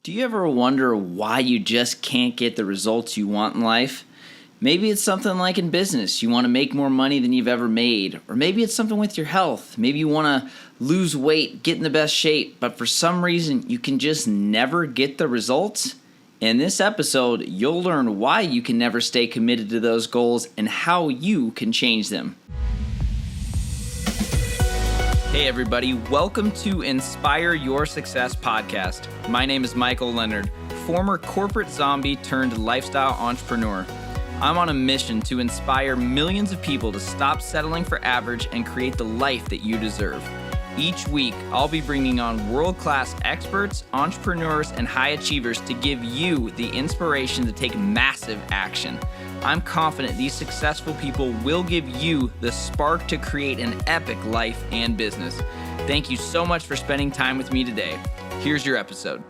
Do you ever wonder why you just can't get the results you want in life? Maybe it's something like in business. You want to make more money than you've ever made. Or maybe it's something with your health. Maybe you want to lose weight, get in the best shape, but for some reason you can just never get the results. In this episode, you'll learn why you can never stay committed to those goals and how you can change them. Hey everybody, welcome to Inspire Your Success podcast. My name is Michael Leonard, former corporate zombie turned lifestyle entrepreneur. I'm on a mission to inspire millions of people to stop settling for average and create the life that you deserve. Each week, I'll be bringing on world-class experts, entrepreneurs, and high achievers to give you the inspiration to take massive action. I'm confident these successful people will give you the spark to create an epic life and business. Thank you so much for spending time with me today. Here's your episode.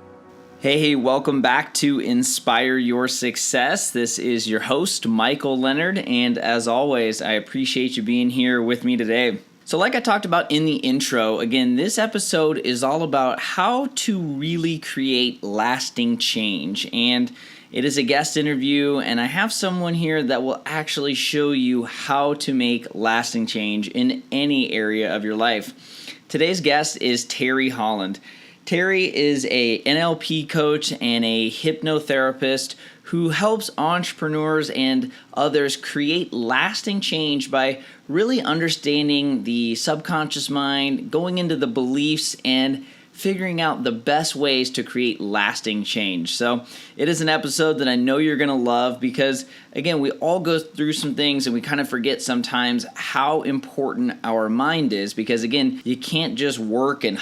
Hey, welcome back to Inspire Your Success. This is your host, Michael Leonard, and as always, I appreciate you being here with me today. So like I talked about in the intro, again, this episode is all about how to really create lasting change. And it is a guest interview, and I have someone here that will actually show you how to make lasting change in any area of your life. Today's guest is Teri Holland. Teri is a NLP coach and a hypnotherapist who helps entrepreneurs and others create lasting change by really understanding the subconscious mind, going into the beliefs, and figuring out the best ways to create lasting change. So it is an episode that I know you're going to love because, again, we all go through some things and we kind of forget sometimes how important our mind is because, again, you can't just work and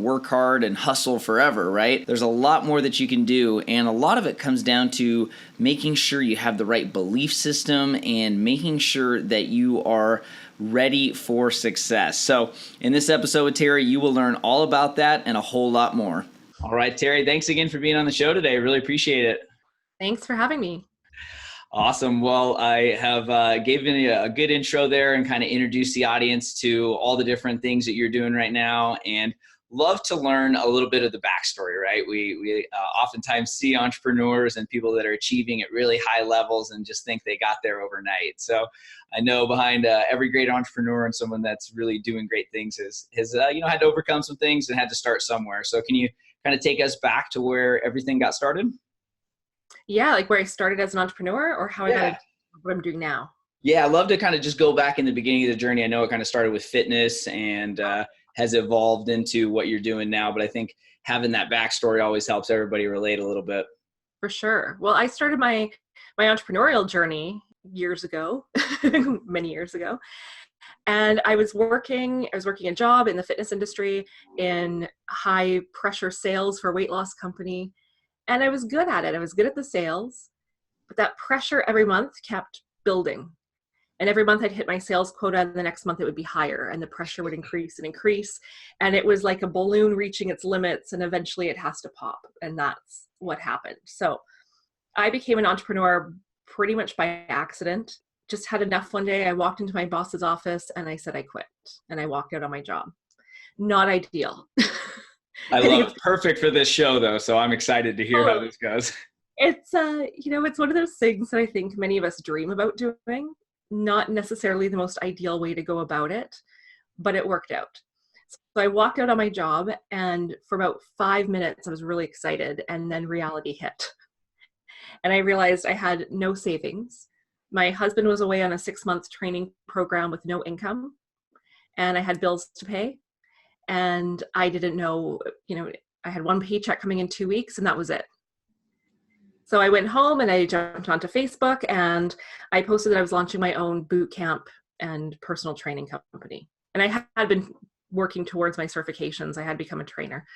work hard and hustle forever, right? There's a lot more that you can do, and a lot of it comes down to making sure you have the right belief system and making sure that you are ready for success. So in this episode with Teri, you will learn all about that and a whole lot more. All right, Teri, thanks again for being on the show today. Really appreciate it. Thanks for having me. Awesome. Well, I have given you a good intro there and kind of introduced the audience to all the different things that you're doing right now, and love to learn a little bit of the backstory, right? We oftentimes see entrepreneurs and people that are achieving at really high levels and just think they got there overnight. So I know behind every great entrepreneur and someone that's really doing great things has had to overcome some things and had to start somewhere. So can you kind of take us back to where everything got started? Yeah, like where I started as an entrepreneur or how I got what I'm doing now. Yeah, I'd love to kind of just go back in the beginning of the journey. I know it kind of started with fitness and has evolved into what you're doing now, but I think having that backstory always helps everybody relate a little bit. For sure. Well, I started my entrepreneurial journey years ago, many years ago. And I was working a job in the fitness industry in high pressure sales for a weight loss company. And I was good at it. I was good at the sales, but that pressure every month kept building. And every month I'd hit my sales quota, and the next month it would be higher, and the pressure would increase and increase. And it was like a balloon reaching its limits, and eventually it has to pop. And that's what happened. So I became an entrepreneur pretty much by accident. Just had enough one day. I walked into my boss's office and I said I quit, and I walked out on my job. Not ideal. I love it. Perfect for this show, though, so I'm excited to hear how this goes. It's it's one of those things that I think many of us dream about doing. Not necessarily the most ideal way to go about it, but it worked out. So I walked out on my job, and for about 5 minutes, I was really excited, and then reality hit. And I realized I had no savings. My husband was away on a 6-month training program with no income, and I had bills to pay. And I didn't know, I had one paycheck coming in 2 weeks, and that was it. So I went home and I jumped onto Facebook and I posted that I was launching my own boot camp and personal training company. And I had been working towards my certifications. I had become a trainer.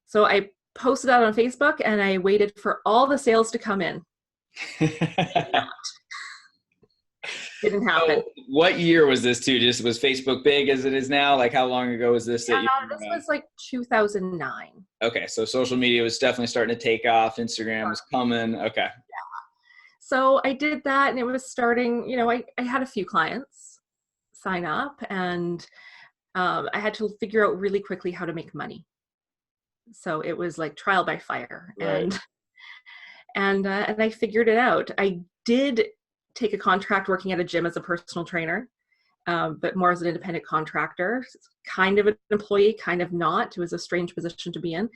So I posted that on Facebook and I waited for all the sales to come in. Didn't happen. So what year was this too? Was Facebook big as it is now? Like how long ago was this? This was like 2009. Okay. So social media was definitely starting to take off. Instagram was coming. Okay. Yeah. So I did that and it was starting, I had a few clients sign up and I had to figure out really quickly how to make money. So it was like trial by fire. Right. And I figured it out. I did take a contract working at a gym as a personal trainer, but more as an independent contractor, kind of an employee, kind of not. It was a strange position to be in.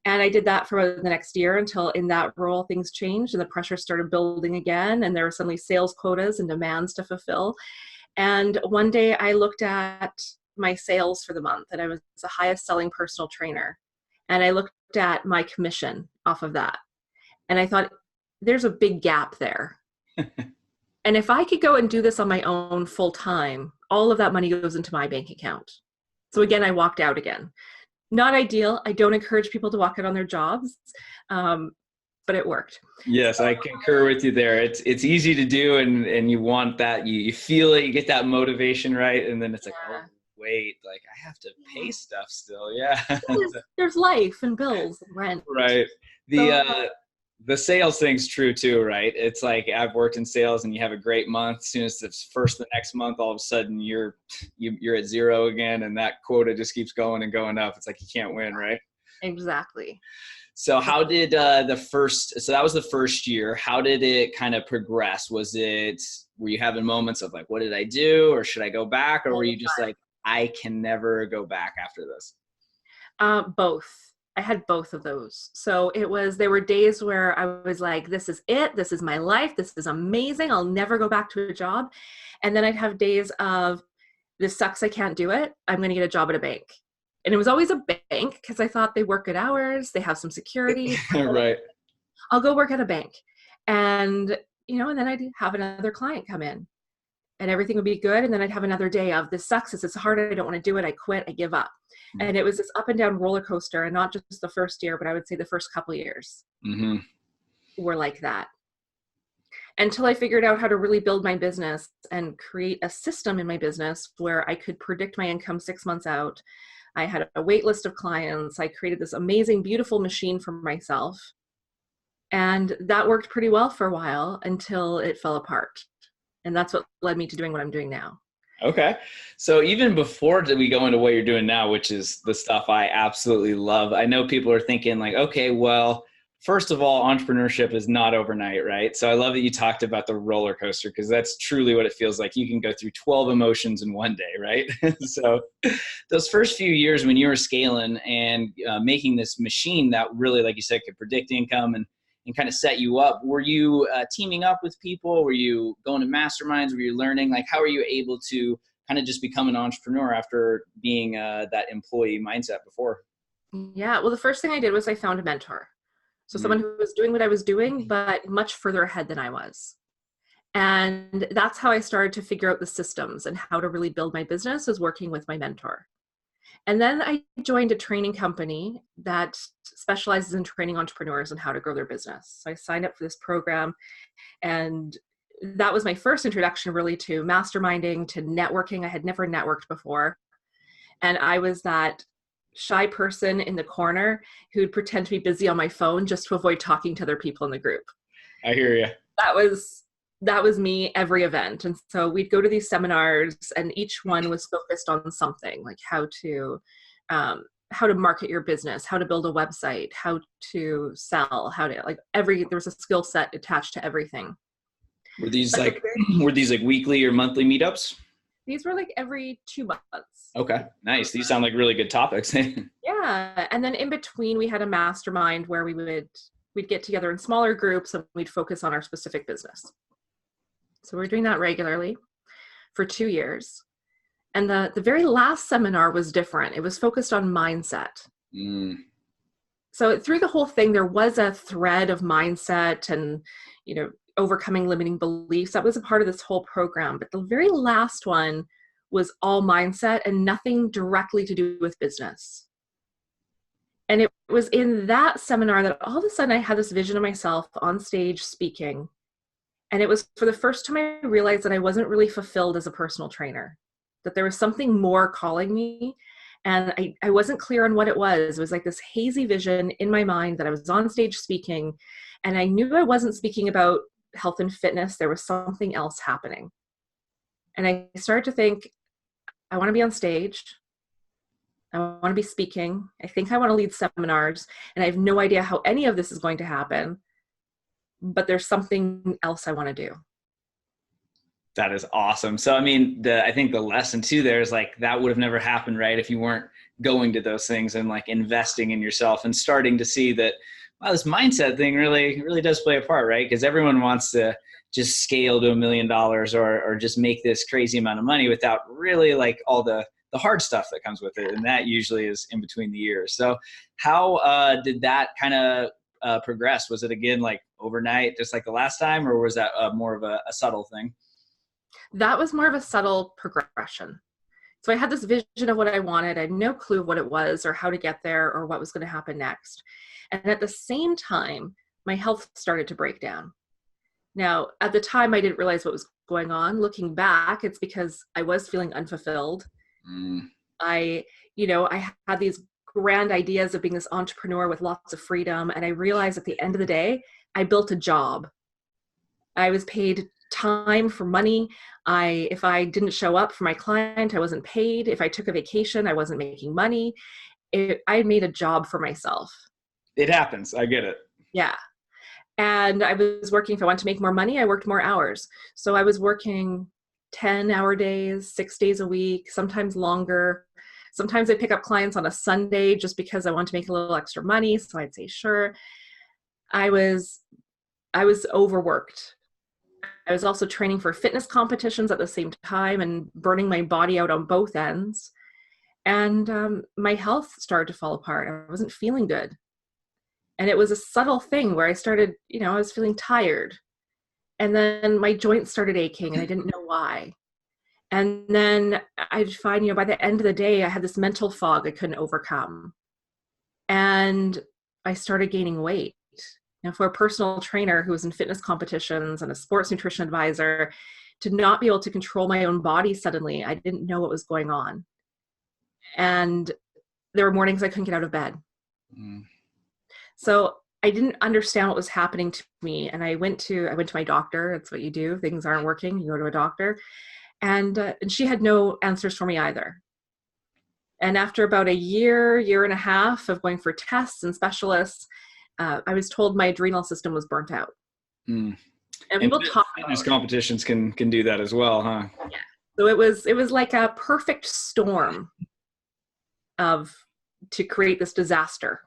And I did that for the next year until in that role things changed and the pressure started building again. And there were suddenly sales quotas and demands to fulfill. And one day I looked at my sales for the month and I was the highest selling personal trainer. And I looked at my commission off of that. And I thought, there's a big gap there. And if I could go and do this on my own full time, all of that money goes into my bank account. So again, I walked out again. Not ideal. I don't encourage people to walk out on their jobs, but it worked. Yes, I concur with you there. It's easy to do, and you want that. You feel it. You get that motivation, right? And then it's like, oh, wait, like I have to pay stuff still. Yeah. There's life and bills and rent. Right. The sales thing's true too, right? It's like I've worked in sales and you have a great month. As soon as it's first the next month, all of a sudden you're at zero again, and that quota just keeps going and going up. It's like you can't win, right? Exactly. So how did so that was the first year. How did it kind of progress? Were you having moments of like, what did I do? Or should I go back? Or were you just like, I can never go back after this? Both. I had both of those. So there were days where I was like, this is it. This is my life. This is amazing. I'll never go back to a job. And then I'd have days of, this sucks. I can't do it. I'm going to get a job at a bank. And it was always a bank because I thought they work good hours. They have some security. Right. I'll go work at a bank. And, and then I'd have another client come in and everything would be good. And then I'd have another day of, this sucks. This is hard. I don't want to do it. I quit. I give up. Mm-hmm. And it was this up and down roller coaster, and not just the first year, but I would say the first couple of years were like that. Until I figured out how to really build my business and create a system in my business where I could predict my income 6 months out. I had a wait list of clients. I created this amazing, beautiful machine for myself. And that worked pretty well for a while until it fell apart. And that's what led me to doing what I'm doing now. Okay. So even before we go into what you're doing now, which is the stuff I absolutely love, I know people are thinking like, okay, well, first of all, entrepreneurship is not overnight, right? So I love that you talked about the roller coaster, because that's truly what it feels like. You can go through 12 emotions in one day, right? So those first few years when you were scaling and making this machine that really, like you said, could predict income and kind of set you up, were you teaming up with people? Were you going to masterminds? Were you learning? Like, how are you able to kind of just become an entrepreneur after being that employee mindset before? Yeah. Well, the first thing I did was I found a mentor. So someone who was doing what I was doing, but much further ahead than I was. And that's how I started to figure out the systems and how to really build my business, was working with my mentor. And then I joined a training company that specializes in training entrepreneurs on how to grow their business. So I signed up for this program, and that was my first introduction really to masterminding, to networking. I had never networked before. And I was that shy person in the corner who'd pretend to be busy on my phone just to avoid talking to other people in the group. I hear you. That was me every event. And so we'd go to these seminars, and each one was focused on something, like how to market your business, how to build a website, how to sell, there was a skill set attached to everything. Were these like weekly or monthly meetups? These were like every 2 months. Okay, nice. These sound like really good topics. Yeah. And then in between we had a mastermind where we'd get together in smaller groups and we'd focus on our specific business. So we're doing that regularly for 2 years. And the very last seminar was different. It was focused on mindset. So through the whole thing, there was a thread of mindset and, overcoming limiting beliefs. That was a part of this whole program. But the very last one was all mindset and nothing directly to do with business. And it was in that seminar that all of a sudden I had this vision of myself on stage speaking. And it was for the first time I realized that I wasn't really fulfilled as a personal trainer, that there was something more calling me. And I wasn't clear on what it was. It was like this hazy vision in my mind that I was on stage speaking. And I knew I wasn't speaking about health and fitness. There was something else happening. And I started to think, I want to be on stage. I want to be speaking. I think I want to lead seminars, and I have no idea how any of this is going to happen, but there's something else I want to do. That is awesome. So, I mean, I think the lesson too there is like, that would have never happened, right? If you weren't going to those things and like investing in yourself and starting to see that, wow, this mindset thing really does play a part, right? Because everyone wants to just scale to $1 million or just make this crazy amount of money without really like all the hard stuff that comes with it. And that usually is in between the years. So how did that kind of progress? Was it again, like overnight, just like the last time, or was that more of a subtle thing? That was more of a subtle progression. So I had this vision of what I wanted. I had no clue of what it was or how to get there or what was going to happen next. And at the same time, my health started to break down. Now, at the time, I didn't realize what was going on. Looking back, it's because I was feeling unfulfilled. I had these grand ideas of being this entrepreneur with lots of freedom. And I realized at the end of the day, I built a job. I was paid time for money. If I didn't show up for my client, I wasn't paid. If I took a vacation, I wasn't making money. I made a job for myself. It happens. I get it. Yeah. And I was working, if I wanted to make more money, I worked more hours. So I was working 10-hour days, 6 days a week, sometimes longer. Sometimes I'd pick up clients on a Sunday just because I wanted to make a little extra money. So I'd say, sure. I was overworked. I was also training for fitness competitions at the same time and burning my body out on both ends. And my health started to fall apart. I wasn't feeling good. And it was a subtle thing where I started, I was feeling tired. And then my joints started aching and I didn't know why. And then I'd find, by the end of the day, I had this mental fog I couldn't overcome. And I started gaining weight. Now, for a personal trainer who was in fitness competitions and a sports nutrition advisor, to not be able to control my own body suddenly, I didn't know what was going on. And there were mornings I couldn't get out of bed. So I didn't understand what was happening to me. And I went to my doctor. That's what you do. Things aren't working. You go to a doctor. And she had no answers for me either. And after about a year and a half of going for tests and specialists, I was told my adrenal system was burnt out. And people talk about fitness competitions can do that as well, huh? Yeah. So it was like a perfect storm to create this disaster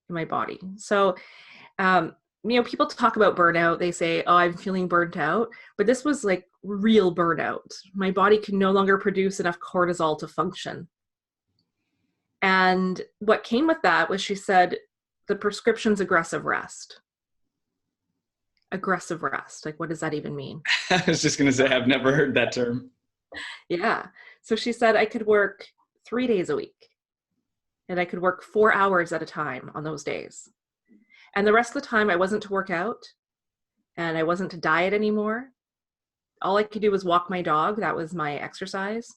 in my body. So, people talk about burnout. They say, oh, I'm feeling burnt out. But this was like real burnout. My body could no longer produce enough cortisol to function. And what came with that was, she said, the prescription's aggressive rest. Aggressive rest. Like, what does that even mean? I was just going to say, I've never heard that term. Yeah. So she said I could work 3 days a week and I could work 4 hours at a time on those days. And the rest of the time I wasn't to work out and I wasn't to diet anymore. All I could do was walk my dog. That was my exercise.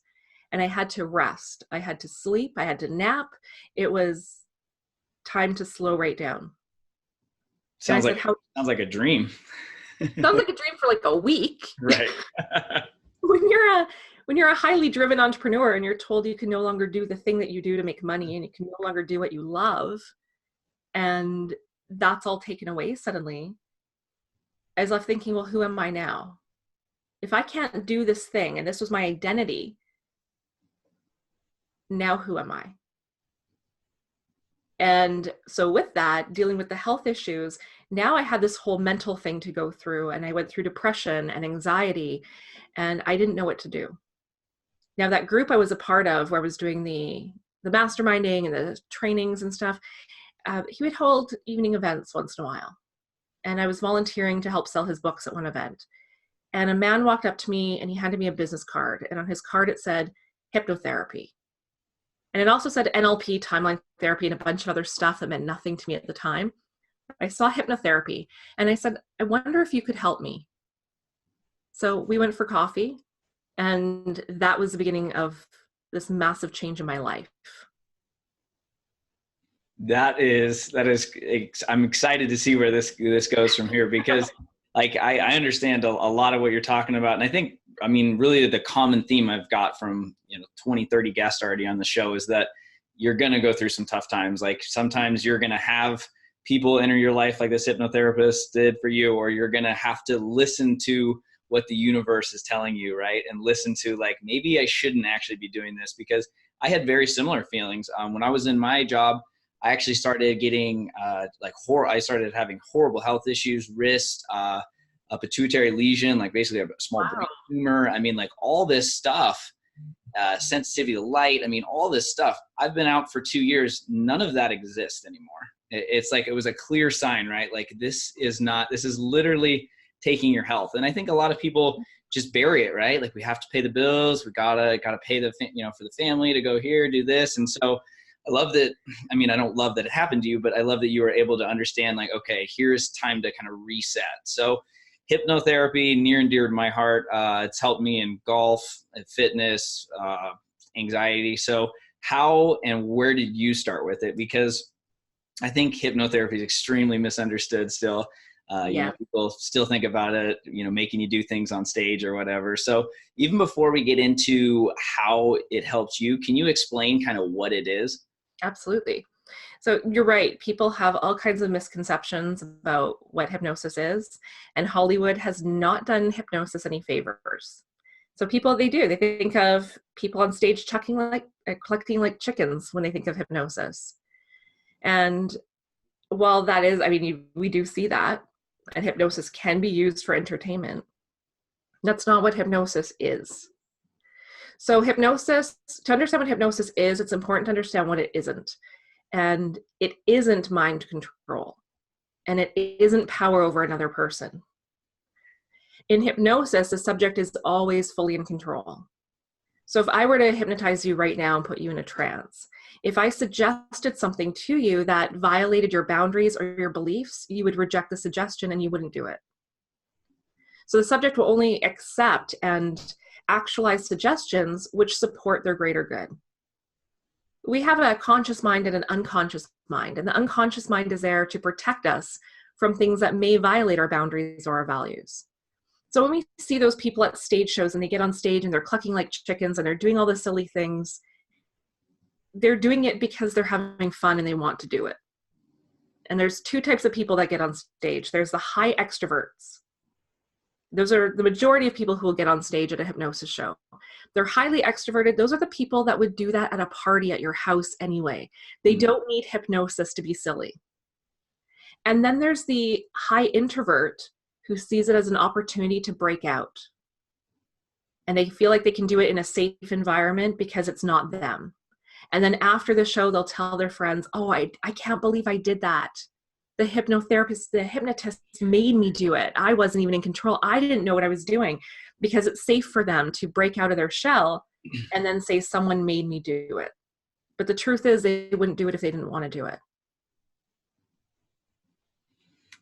And I had to rest. I had to sleep. I had to nap. It was time to slow right down. Sounds like a dream. Sounds like a dream for like a week. Right. When you're a highly driven entrepreneur and you're told you can no longer do the thing that you do to make money and you can no longer do what you love, and that's all taken away suddenly, I was left thinking, well, who am I now? If I can't do this thing and this was my identity, now who am I? And so with that, dealing with the health issues, now I had this whole mental thing to go through, and I went through depression and anxiety, and I didn't know what to do. Now, that group I was a part of, where I was doing the masterminding and the trainings and stuff, he would hold evening events once in a while. And I was volunteering to help sell his books at one event. And a man walked up to me and he handed me a business card. And on his card, it said hypnotherapy. And it also said NLP, timeline therapy, and a bunch of other stuff that meant nothing to me at the time. I saw hypnotherapy and I said, I wonder if you could help me. So we went for coffee, and that was the beginning of this massive change in my life. That is, I'm excited to see where this goes from here, because like, I understand a lot of what you're talking about. And I think, really the common theme I've got from, 20, 30 guests already on the show is that, you're going to go through some tough times. Like sometimes you're going to have people enter your life like this hypnotherapist did for you, or you're going to have to listen to what the universe is telling you, right? And listen to like, maybe I shouldn't actually be doing this, because I had very similar feelings. When I was in my job, I actually started getting I started having horrible health issues, wrist, a pituitary lesion, like basically a small brain tumor. I mean, like all this stuff, sensitivity to light. I mean, all this stuff. I've been out for 2 years. None of that exists anymore. It's like, it was a clear sign, right? Like this is literally taking your health. And I think a lot of people just bury it, right? Like we have to pay the bills. We gotta pay for the family to go here, do this. And so I love that. I mean, I don't love that it happened to you, but I love that you were able to understand like, okay, here's time to kind of reset. So hypnotherapy, near and dear to my heart. It's helped me in golf, fitness, anxiety. So how and where did you start with it? Because I think hypnotherapy is extremely misunderstood still. People still think about it, making you do things on stage or whatever. So even before we get into how it helps you, can you explain kind of what it is? Absolutely. So you're right. People have all kinds of misconceptions about what hypnosis is, and Hollywood has not done hypnosis any favors. So they think of people on stage collecting like chickens when they think of hypnosis. And while that is, we do see that, and hypnosis can be used for entertainment, that's not what hypnosis is. So to understand what hypnosis is, it's important to understand what it isn't. And it isn't mind control, and it isn't power over another person. In hypnosis, the subject is always fully in control. So if I were to hypnotize you right now and put you in a trance, if I suggested something to you that violated your boundaries or your beliefs, you would reject the suggestion and you wouldn't do it. So the subject will only accept and actualize suggestions which support their greater good. We have a conscious mind and an unconscious mind, and the unconscious mind is there to protect us from things that may violate our boundaries or our values. So when we see those people at stage shows and they get on stage and they're clucking like chickens and they're doing all the silly things, they're doing it because they're having fun and they want to do it. And there's two types of people that get on stage. There's the high extroverts. Those are the majority of people who will get on stage at a hypnosis show. They're highly extroverted. Those are the people that would do that at a party at your house anyway. They don't need hypnosis to be silly. And then there's the high introvert who sees it as an opportunity to break out. And they feel like they can do it in a safe environment because it's not them. And then after the show, they'll tell their friends, oh, I can't believe I did that. The hypnotist made me do it. I wasn't even in control. I didn't know what I was doing, because it's safe for them to break out of their shell and then say someone made me do it. But the truth is they wouldn't do it if they didn't want to do it.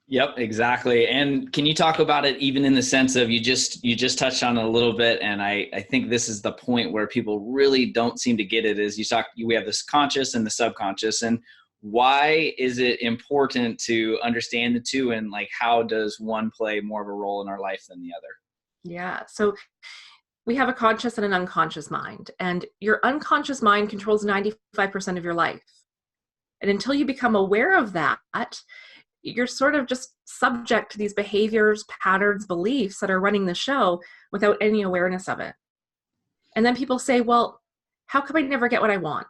Yep, exactly. And can you talk about it even in the sense of, you just touched on it a little bit, and I think this is the point where people really don't seem to get it, is we have this conscious and the subconscious, and why is it important to understand the two, and like how does one play more of a role in our life than the other? Yeah. So we have a conscious and an unconscious mind, and your unconscious mind controls 95% of your life. And until you become aware of that, you're sort of just subject to these behaviors, patterns, beliefs that are running the show without any awareness of it. And then people say, well, how come I never get what I want?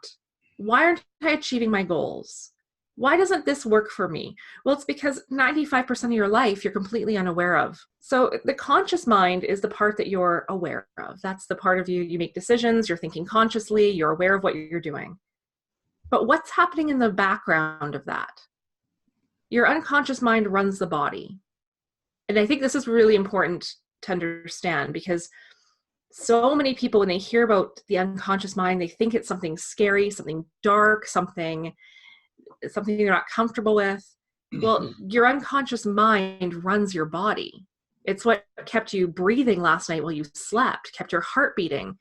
Why aren't I achieving my goals? Why doesn't this work for me? Well, it's because 95% of your life you're completely unaware of. So the conscious mind is the part that you're aware of. That's the part of you make decisions, you're thinking consciously, you're aware of what you're doing. But what's happening in the background of that? Your unconscious mind runs the body. And I think this is really important to understand, because so many people, when they hear about the unconscious mind, they think it's something scary, something dark, something they're not comfortable with. Well, your unconscious mind runs your body. It's what kept you breathing last night while you slept, kept your heart beating,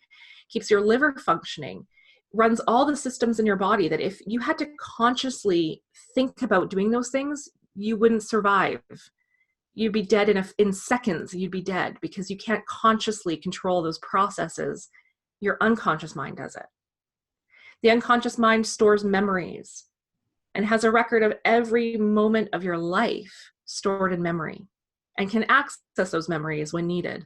keeps your liver functioning, runs all the systems in your body that if you had to consciously think about doing those things, you wouldn't survive. You'd be dead in seconds. You'd be dead because you can't consciously control those processes. Your unconscious mind does it. The unconscious mind stores memories and has a record of every moment of your life stored in memory and can access those memories when needed.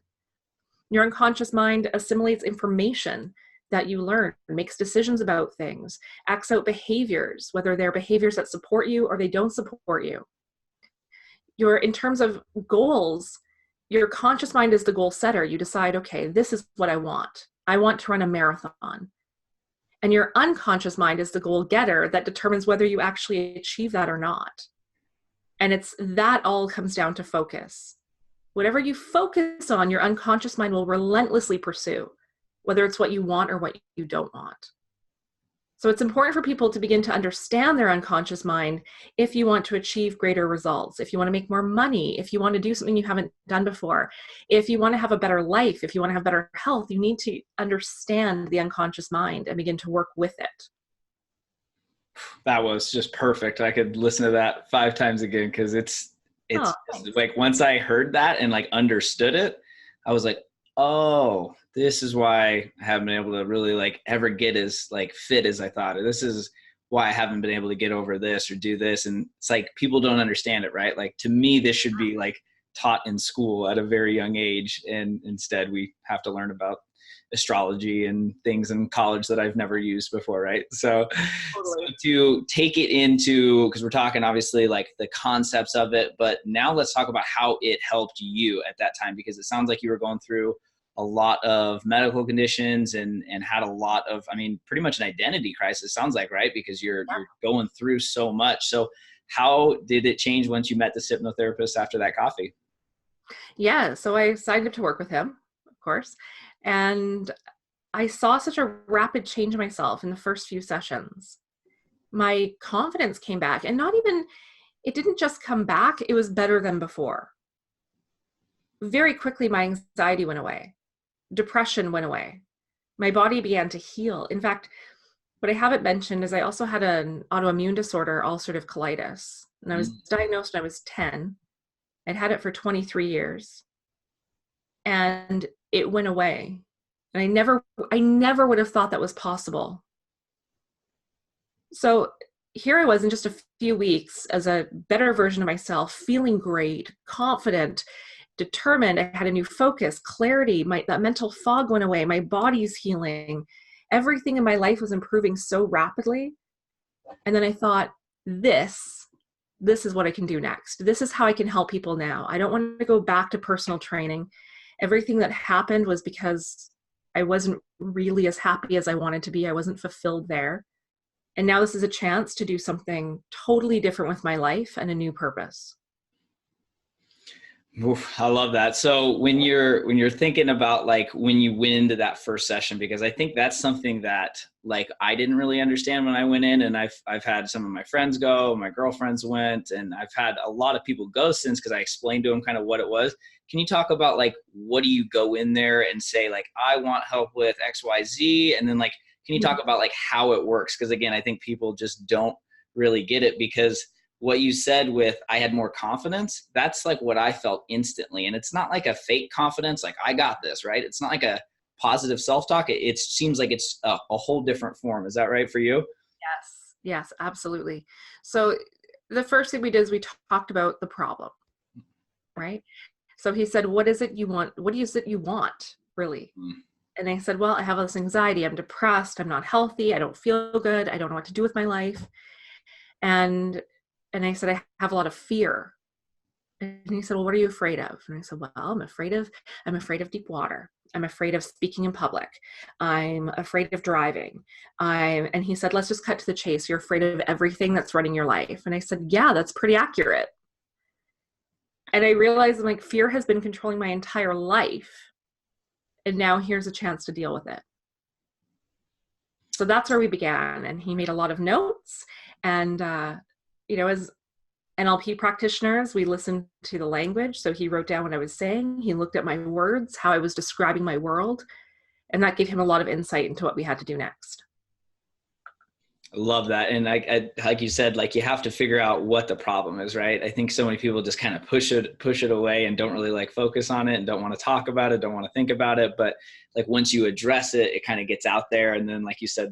Your unconscious mind assimilates information that you learn, makes decisions about things, acts out behaviors, whether they're behaviors that support you or they don't support you. In terms of goals, your conscious mind is the goal setter. You decide, okay, this is what I want. I want to run a marathon. And your unconscious mind is the goal getter that determines whether you actually achieve that or not. And that all comes down to focus. Whatever you focus on, your unconscious mind will relentlessly pursue, whether it's what you want or what you don't want. So it's important for people to begin to understand their unconscious mind if you want to achieve greater results, if you want to make more money, if you want to do something you haven't done before, if you want to have a better life, if you want to have better health, you need to understand the unconscious mind and begin to work with it. That was just perfect. I could listen to that 5 times again because it's like once I heard that and like understood it, I was like, oh, this is why I haven't been able to really like ever get as like fit as I thought. Or this is why I haven't been able to get over this or do this. And it's like people don't understand it, right? Like to me, this should be like taught in school at a very young age. And instead we have to learn about astrology and things in college that I've never used before, right? So, Totally. So to take it into, because we're talking obviously like the concepts of it, but now let's talk about how it helped you at that time, because it sounds like you were going through a lot of medical conditions and had a lot of, I mean, pretty much an identity crisis, sounds like, right? Because you're going through so much. So how did it change once you met this hypnotherapist after that coffee? Yeah, so I signed up to work with him, of course. And I saw such a rapid change in myself in the first few sessions. My confidence came back, and it didn't just come back, it was better than before. Very quickly, my anxiety went away. Depression went away. My body began to heal. In fact, what I haven't mentioned is I also had an autoimmune disorder, ulcerative colitis. And I was diagnosed when I was 10. I'd had it for 23 years. And it went away. And I never would have thought that was possible. So here I was in just a few weeks as a better version of myself, feeling great, confident, determined. I had a new focus, clarity. That mental fog went away. My body's healing. Everything in my life was improving so rapidly. And then I thought, this is what I can do next. This is how I can help people now. I don't want to go back to personal training. Everything that happened was because I wasn't really as happy as I wanted to be. I wasn't fulfilled there. And now this is a chance to do something totally different with my life and a new purpose. Oof, I love that. So when you're thinking about like when you went into that first session, because I think that's something that like I didn't really understand when I went in, and I've had some of my friends go, my girlfriends went, and I've had a lot of people go since, because I explained to them kind of what it was. Can you talk about like what do you go in there and say like I want help with XYZ, and then like can you talk about like how it works? Because again, I think people just don't really get it, because what you said with I had more confidence, that's like what I felt instantly. And it's not like a fake confidence, like I got this, right? It's not like a positive self-talk. It seems like it's a whole different form. Is that right for you? Yes, absolutely. So the first thing we did is we talked about the problem, right? So he said, what is it you want? What is it you want, really? And I said, well, I have this anxiety. I'm depressed. I'm not healthy. I don't feel good. I don't know what to do with my life. And I said, I have a lot of fear. And he said, well, what are you afraid of? And I said, well, I'm afraid of deep water. I'm afraid of speaking in public. I'm afraid of driving. And he said, let's just cut to the chase. You're afraid of everything that's running your life. And I said, yeah, that's pretty accurate. And I realized like fear has been controlling my entire life. And now here's a chance to deal with it. So that's where we began. And he made a lot of notes. And, as NLP practitioners, we listened to the language. So he wrote down what I was saying. He looked at my words, how I was describing my world. And that gave him a lot of insight into what we had to do next. I love that. And I like you said, like you have to figure out what the problem is, right? I think so many people just kind of push it away and don't really like focus on it and don't want to talk about it, don't want to think about it. But like once you address it, it kind of gets out there. And then like you said,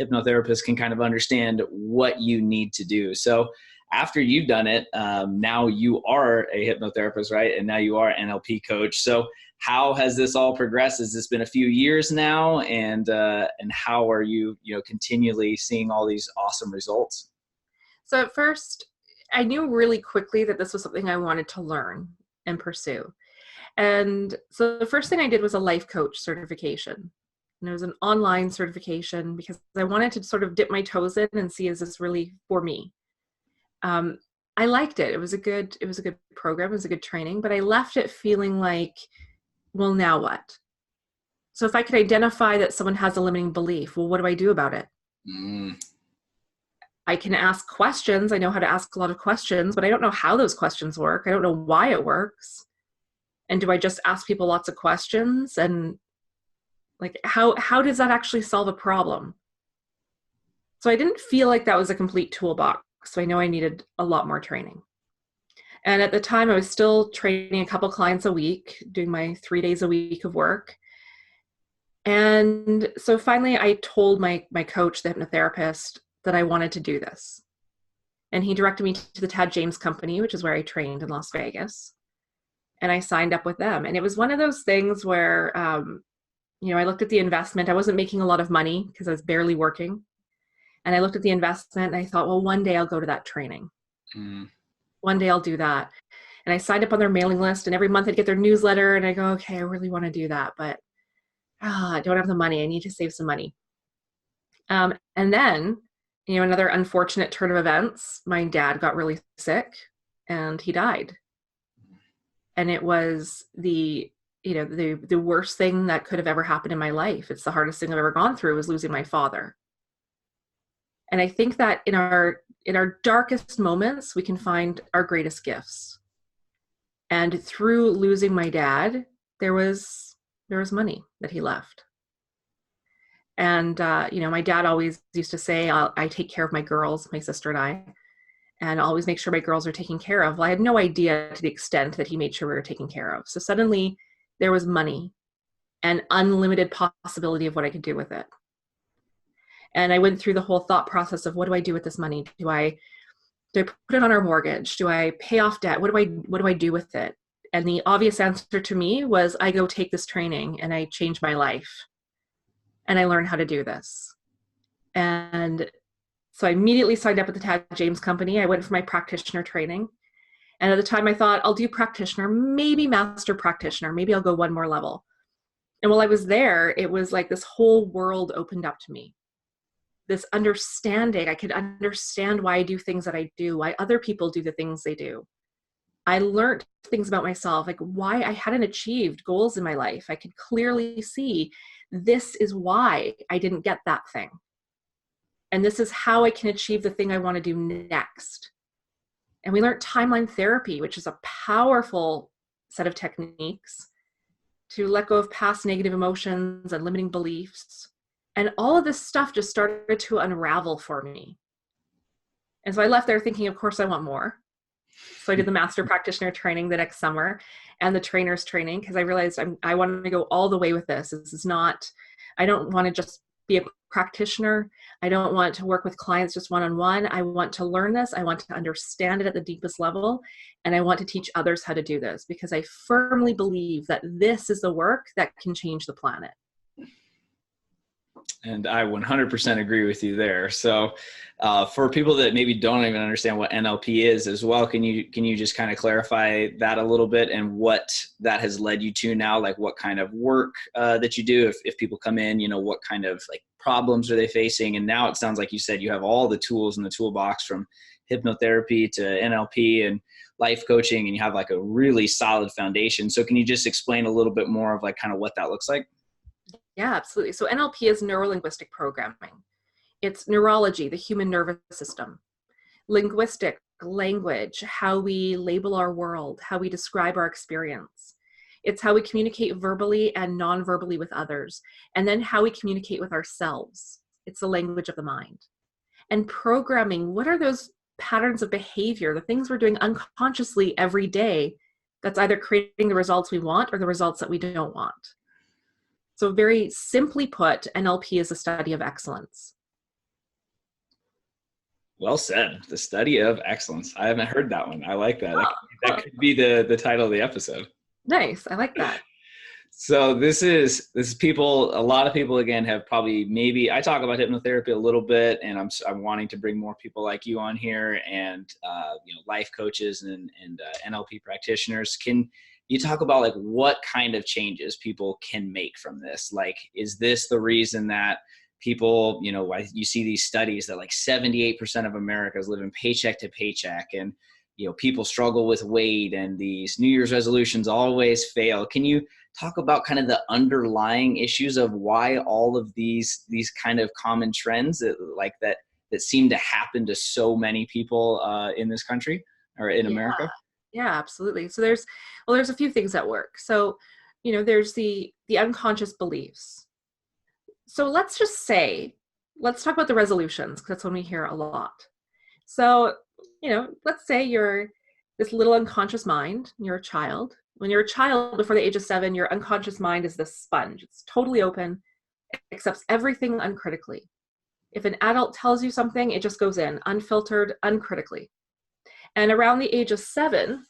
hypnotherapists can kind of understand what you need to do. So after you've done it, now you are a hypnotherapist, right? And now you are an NLP coach. So how has this all progressed? Has this been a few years now? And how are you, continually seeing all these awesome results? So at first, I knew really quickly that this was something I wanted to learn and pursue. And so the first thing I did was a life coach certification. And it was an online certification because I wanted to sort of dip my toes in and see, is this really for me? I liked it. It was a good program. It was a good training, but I left it feeling like, well, now what? So if I could identify that someone has a limiting belief, well, what do I do about it? I can ask questions. I know how to ask a lot of questions, but I don't know how those questions work. I don't know why it works. And do I just ask people lots of questions? And like, how does that actually solve a problem? So I didn't feel like that was a complete toolbox. So I know I needed a lot more training. And at the time, I was still training a couple clients a week, doing my 3 days a week of work. And so finally, I told my coach, the hypnotherapist, that I wanted to do this. And he directed me to the Tad James Company, which is where I trained in Las Vegas. And I signed up with them. And it was one of those things where, I looked at the investment. I wasn't making a lot of money because I was barely working. And I looked at the investment and I thought, well, one day I'll go to that training. One day I'll do that. And I signed up on their mailing list, and every month I'd get their newsletter and I go, okay, I really want to do that, but I don't have the money. I need to save some money. And then, another unfortunate turn of events, my dad got really sick and he died. And it was the worst thing that could have ever happened in my life. It's the hardest thing I've ever gone through, was losing my father. And I think that in our darkest moments, we can find our greatest gifts. And through losing my dad, there was money that he left. And, my dad always used to say, I take care of my girls, my sister and I, and always make sure my girls are taken care of. Well, I had no idea to the extent that he made sure we were taken care of. So suddenly there was money and unlimited possibility of what I could do with it. And I went through the whole thought process of, what do I do with this money? Do I put it on our mortgage? Do I pay off debt? What do I do with it? And the obvious answer to me was, I go take this training and I change my life. And I learned how to do this. And so I immediately signed up at the Tad James Company. I went for my practitioner training. And at the time I thought, I'll do practitioner, maybe master practitioner. Maybe I'll go one more level. And while I was there, it was like this whole world opened up to me. This understanding, I could understand why I do things that I do, why other people do the things they do. I learned things about myself, like why I hadn't achieved goals in my life. I could clearly see, this is why I didn't get that thing. And this is how I can achieve the thing I want to do next. And we learned timeline therapy, which is a powerful set of techniques to let go of past negative emotions and limiting beliefs. And all of this stuff just started to unravel for me. And so I left there thinking, of course, I want more. So I did the master practitioner training the next summer and the trainer's training, because I realized I want to go all the way with this. This is not, I don't want to just be a practitioner. I don't want to work with clients just one-on-one. I want to learn this. I want to understand it at the deepest level. And I want to teach others how to do this, because I firmly believe that this is the work that can change the planet. And I 100% agree with you there. So for people that maybe don't even understand what NLP is as well, can you just kind of clarify that a little bit and what that has led you to now? Like what kind of work that you do if people come in, what kind of like problems are they facing? And now it sounds like you said you have all the tools in the toolbox, from hypnotherapy to NLP and life coaching, and you have like a really solid foundation. So can you just explain a little bit more of like kind of what that looks like? Yeah, absolutely. So NLP is neuro-linguistic programming. It's neurology, the human nervous system. Linguistic, language, how we label our world, how we describe our experience. It's how we communicate verbally and non-verbally with others, and then how we communicate with ourselves. It's the language of the mind. And programming, what are those patterns of behavior, the things we're doing unconsciously every day that's either creating the results we want or the results that we don't want? So very simply put, NLP is a study of excellence. Well said. The study of excellence. I haven't heard that one. I like that. Oh, That could be the title of the episode. nice. I like that. So this is people, a lot of people again have probably, maybe I talk about hypnotherapy a little bit, and I'm wanting to bring more people like you on here, and life coaches and NLP practitioners. Can you talk about like what kind of changes people can make from this? Like, is this the reason that people, you see these studies that like 78% of Americans live in paycheck to paycheck, and people struggle with weight, and these New Year's resolutions always fail. Can you talk about kind of the underlying issues of why all of these kind of common trends that seem to happen to so many people in this country or in America? Yeah, absolutely. So there's a few things at work. So, there's the unconscious beliefs. So let's talk about the resolutions, because that's when we hear a lot. So, let's say you're this little unconscious mind, you're a child. When you're a child, before the age of 7, your unconscious mind is this sponge. It's totally open, it accepts everything uncritically. If an adult tells you something, it just goes in, unfiltered, uncritically. And around the age of 7,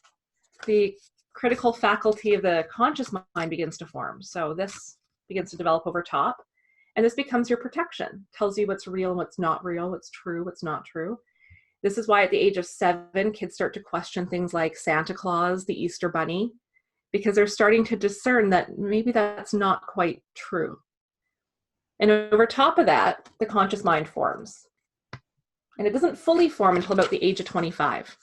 the critical faculty of the conscious mind begins to form. So this begins to develop over top, and this becomes your protection. Tells you what's real and what's not real, what's true, what's not true. This is why at the age of 7, kids start to question things like Santa Claus, the Easter Bunny, because they're starting to discern that maybe that's not quite true. And over top of that, the conscious mind forms. And it doesn't fully form until about the age of 25.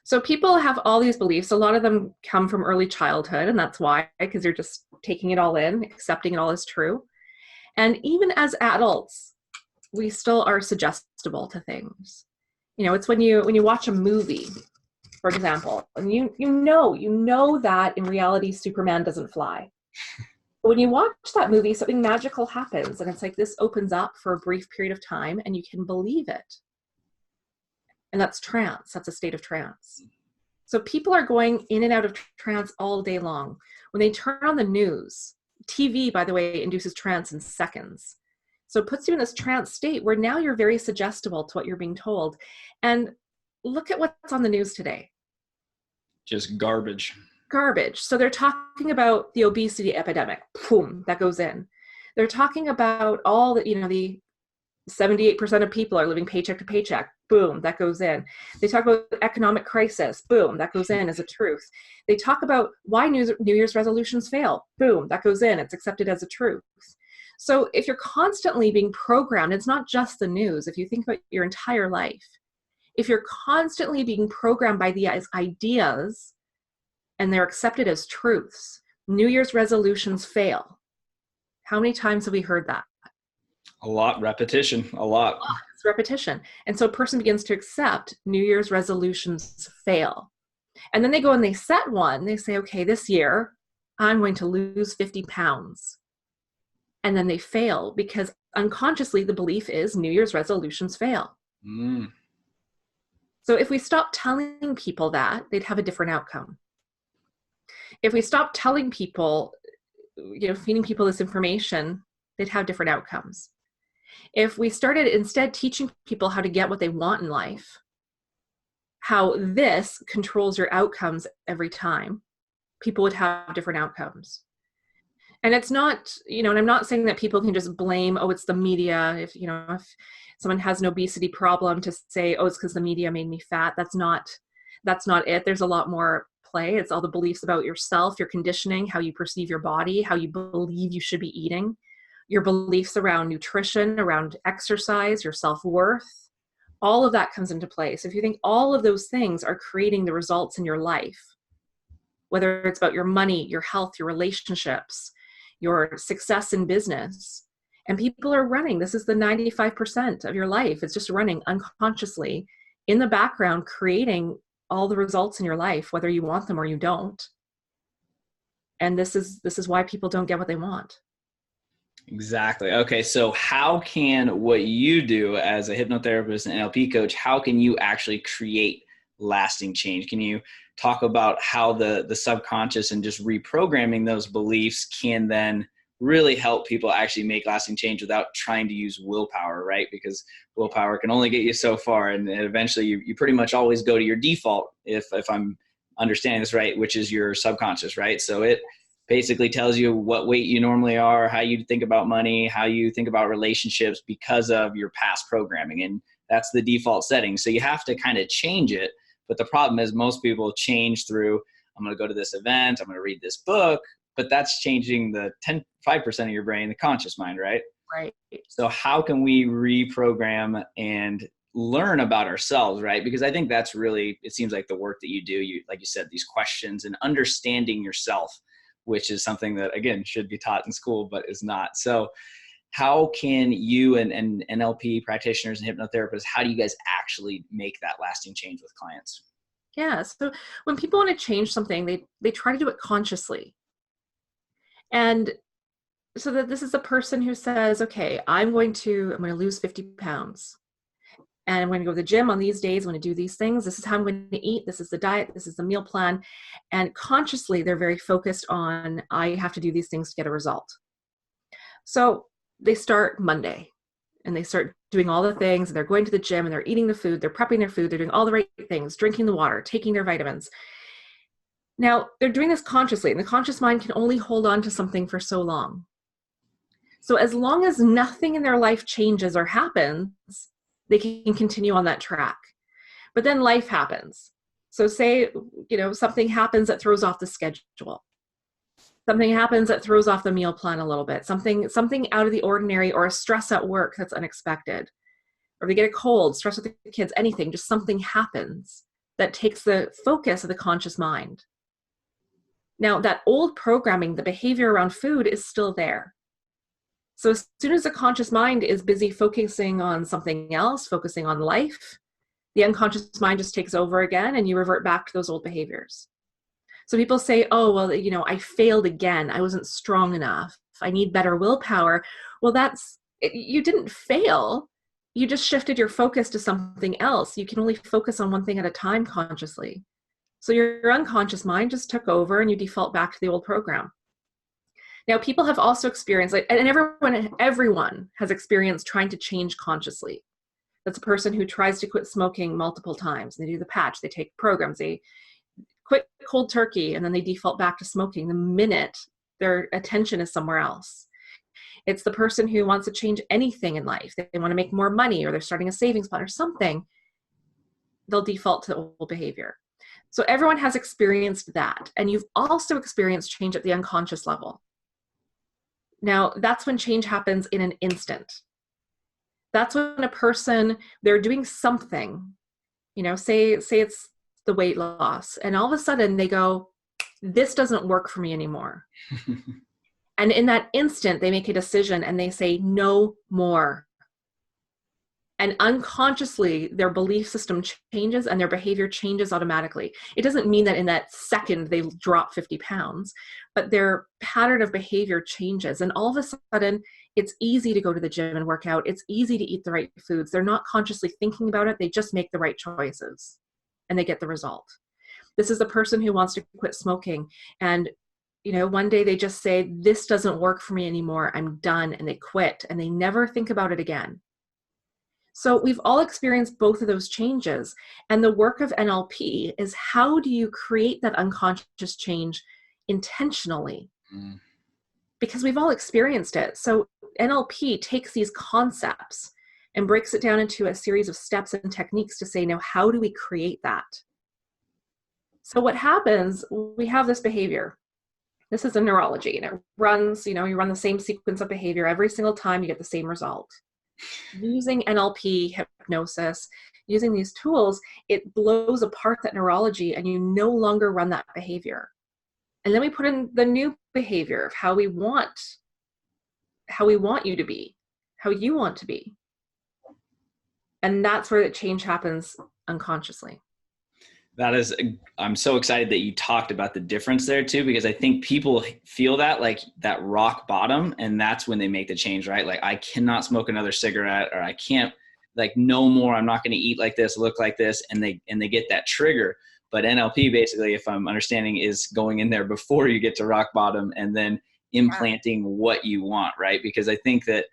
So people have all these beliefs. A lot of them come from early childhood, and that's why, because you're just taking it all in, accepting it all as true. And even as adults, we still are suggestible to things. It's when you watch a movie, for example, and you know that in reality Superman doesn't fly. But when you watch that movie, something magical happens, and it's like this opens up for a brief period of time, and you can believe it. And that's trance. That's a state of trance. So people are going in and out of trance all day long. When they turn on the news, TV, by the way, induces trance in seconds. So it puts you in this trance state where now you're very suggestible to what you're being told. And look at what's on the news today. Just garbage. So they're talking about the obesity epidemic. Boom, that goes in. They're talking about all the, the 78% of people are living paycheck to paycheck. Boom, that goes in. They talk about economic crisis. Boom, that goes in as a truth. They talk about why New Year's resolutions fail. Boom, that goes in. It's accepted as a truth. So if you're constantly being programmed, it's not just the news. If you think about your entire life, if you're constantly being programmed by these ideas and they're accepted as truths, New Year's resolutions fail. How many times have we heard that? A lot. Repetition. A lot. It's repetition. And so a person begins to accept New Year's resolutions fail. And then they go and they set one. They say, okay, this year I'm going to lose 50 pounds. And then they fail because unconsciously the belief is New Year's resolutions fail. So if we stop telling people that, they'd have a different outcome. If we stop telling people, feeding people this information, they'd have different outcomes. If we started instead teaching people how to get what they want in life, how this controls your outcomes every time, people would have different outcomes. And it's not, and I'm not saying that people can just blame, it's the media. If someone has an obesity problem, to say, it's because the media made me fat. That's not it. There's a lot more play. It's all the beliefs about yourself, your conditioning, how you perceive your body, how you believe you should be eating, your beliefs around nutrition, around exercise, your self-worth. All of that comes into play. So if you think all of those things are creating the results in your life, whether it's about your money, your health, your relationships, your success in business, and people are running, this is the 95% of your life. It's just running unconsciously in the background, creating all the results in your life, whether you want them or you don't. And this is why people don't get what they want. Exactly. Okay. So how can what you do as a hypnotherapist and NLP coach, how can you actually create lasting change? Can you talk about how the subconscious and just reprogramming those beliefs can then really help people actually make lasting change without trying to use willpower, right? Because willpower can only get you so far, and eventually you pretty much always go to your default, if I'm understanding this right, which is your subconscious, right? So it basically tells you what weight you normally are, how you think about money, how you think about relationships because of your past programming. And that's the default setting. So you have to kind of change it. But the problem is most people change through, I'm going to go to this event, I'm going to read this book, but that's changing the 5% of your brain, the conscious mind, right? Right. So how can we reprogram and learn about ourselves, right? Because I think that's really, it seems like the work that you do, like you said, these questions and understanding yourself, which is something that, again, should be taught in school, but is not. So how can you and NLP practitioners and hypnotherapists, how do you guys actually make that lasting change with clients? Yeah. So when people want to change something, they try to do it consciously. And so that this is a person who says, okay, I'm going to lose 50 pounds. And I'm going to go to the gym on these days. I'm going to do these things. This is how I'm going to eat. This is the diet. This is the meal plan. And consciously, they're very focused on, I have to do these things to get a result. So they start Monday and they start doing all the things. And they're going to the gym and they're eating the food. They're prepping their food. They're doing all the right things, drinking the water, taking their vitamins. Now, they're doing this consciously. And the conscious mind can only hold on to something for so long. So as long as nothing in their life changes or happens, they can continue on that track. But then life happens. So say, something happens that throws off the schedule. Something happens that throws off the meal plan a little bit. Something out of the ordinary, or a stress at work that's unexpected. Or they get a cold, stress with the kids, anything, just something happens that takes the focus of the conscious mind. Now, that old programming, the behavior around food, is still there. So as soon as the conscious mind is busy focusing on something else, focusing on life, the unconscious mind just takes over again and you revert back to those old behaviors. So people say, oh, well, I failed again. I wasn't strong enough. I need better willpower. Well, you didn't fail. You just shifted your focus to something else. You can only focus on one thing at a time consciously. So your unconscious mind just took over and you default back to the old program. Now, people have also experienced, and everyone has experienced trying to change consciously. That's a person who tries to quit smoking multiple times. They do the patch, they take programs, they quit cold turkey, and then they default back to smoking the minute their attention is somewhere else. It's the person who wants to change anything in life. They want to make more money, or they're starting a savings plan or something. They'll default to old behavior. So everyone has experienced that. And you've also experienced change at the unconscious level. Now, that's when change happens in an instant. That's when a person, they're doing something, say it's the weight loss, and all of a sudden they go, this doesn't work for me anymore. And in that instant, they make a decision and they say, no more. And unconsciously, their belief system changes and their behavior changes automatically. It doesn't mean that in that second they drop 50 pounds, but their pattern of behavior changes. And all of a sudden, it's easy to go to the gym and work out. It's easy to eat the right foods. They're not consciously thinking about it. They just make the right choices and they get the result. This is the person who wants to quit smoking. And one day they just say, this doesn't work for me anymore. I'm done. And they quit and they never think about it again. So we've all experienced both of those changes. And the work of NLP is, how do you create that unconscious change intentionally? Because we've all experienced it. So NLP takes these concepts and breaks it down into a series of steps and techniques to say, now, how do we create that? So what happens, we have this behavior. This is in neurology, and it runs, you run the same sequence of behavior every single time, you get the same result. Using NLP, hypnosis, using these tools, it blows apart that neurology and you no longer run that behavior. And then we put in the new behavior of how we want you to be, how you want to be. And that's where the change happens unconsciously. I'm so excited that you talked about the difference there too, because I think people feel that, like that rock bottom, and that's when they make the change, right? Like, I cannot smoke another cigarette, or I can't, like, no more, I'm not going to eat like this, look like this. And they get that trigger. But NLP basically, if I'm understanding, is going in there before you get to rock bottom and then implanting what you want, right? Because I think that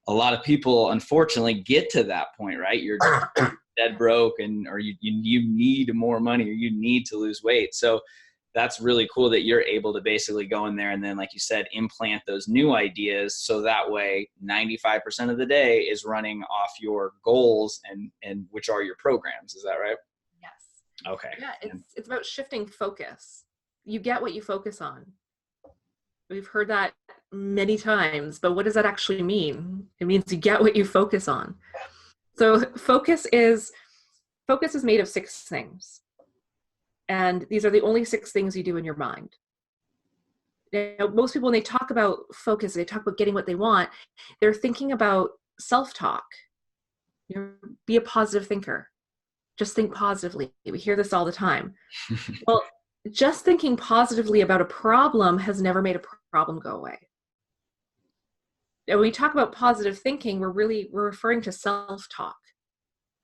a lot of people unfortunately get to that point, right? You're dead broke or you need more money or you need to lose weight. So that's really cool that you're able to basically go in there and then, like you said, implant those new ideas. So that way 95% of the day is running off your goals and which are your programs. Is that right? Yes. Okay. Yeah. It's about shifting focus. You get what you focus on. We've heard that many times, but what does that actually mean? It means you get what you focus on. So focus is made of 6 things. And these are the only 6 things you do in your mind. Now, most people, when they talk about focus, they talk about getting what they want, they're thinking about self-talk. Be a positive thinker. Just think positively. We hear this all the time. Well, just thinking positively about a problem has never made a problem go away. And when we talk about positive thinking, we're referring to self-talk.